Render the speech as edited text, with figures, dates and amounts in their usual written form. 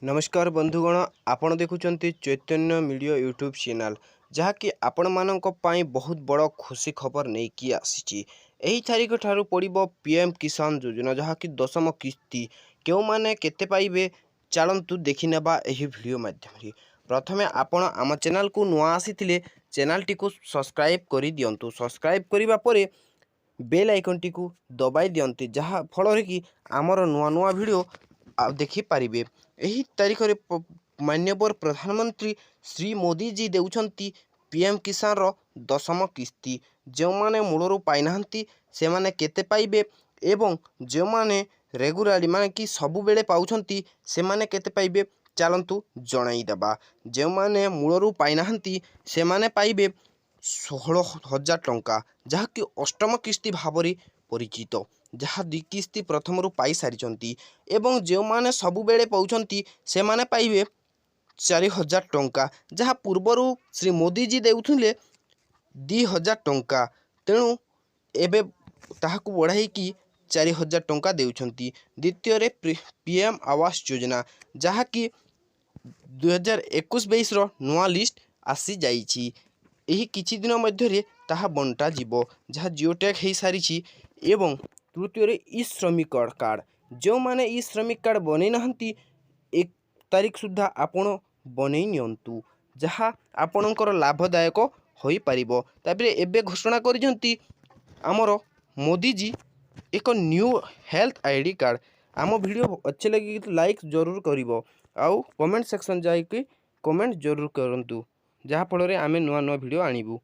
नमस्कार बंधुगण आपण देखुंत चैतन्य मीडिया यूट्यूब चैनल जहाँकि आपण मानक पई बहुत बड़ खुशी खबर नहीं कि आसी तारीख ठारू पड़ो पीएम किसान योजना जहाँकि 10म किस्ती क्यों माने केते पाइबे चलतु देखि नेबा एही वीडियो माध्यम प्रथमे आपण आम चैनल को नुआ आसी चैनल टी को सब्सक्राइब कर दिंतु सब्सक्राइब करबा परे बेल आइकन टी को दबाई दियंती जहाँ फल कि आमर नुआ नुआ वीडियो देखि पारिबे। एही तारीख रे माननीय प्रधानमंत्री श्री मोदी जी देउछंती पीएम किसान रो 10म किस्ती जो माने मूलरू पाई नाहंती से माने केते पाइबे एवं जो माने रेगुलारी माने कि सबु बेले पाउछंती से माने केते पाइबे चलंतु जणाई देबा। जो माने मूलरू पाई नाहंती से माने पाइबे 16,000 टंका जहाँ कि अष्टम किस्ती भावरी परिचित जहाँ दि किस्ती प्रथम रु पाई सारी एवं जो माने सबु बेले पाउछंती से माने पाइबे 4,000 टंका जहाँ पूर्वरु श्री मोदी जी देउथुले 2,000 टंका तेणु एबे ताहाकु बढ़ाई कि 4,000 टंका देउछंती। द्वितीय रे पीएम आवास योजना जहाँ कि 2021-22 रो नुआ लिस्ट आसी जाइछि एही किछि दिन मध्य ताहा बंटा जीवो जहाँ जियो टैग हो सारी एवं तृतीय रे ई श्रमिक कार्ड जो माने ई श्रमिक कार्ड बनै नाहंती 1 तारीख सुधा आपण बनै नियंतु जहाँ आपणकर लाभदायक होई परिबो। तापरे एबे घोषणा करिसंती हमर मोदी जी एक न्यू हेल्थ आईडी कार्ड। आम वीडियो अच्छे लगे तो लाइक जरूर करिवो आउ कमेंट सेक्शन जाई कि कमेंट जरूर करंतु जहाँ फल आमे नुआ नुआ वीडियो आनिबू।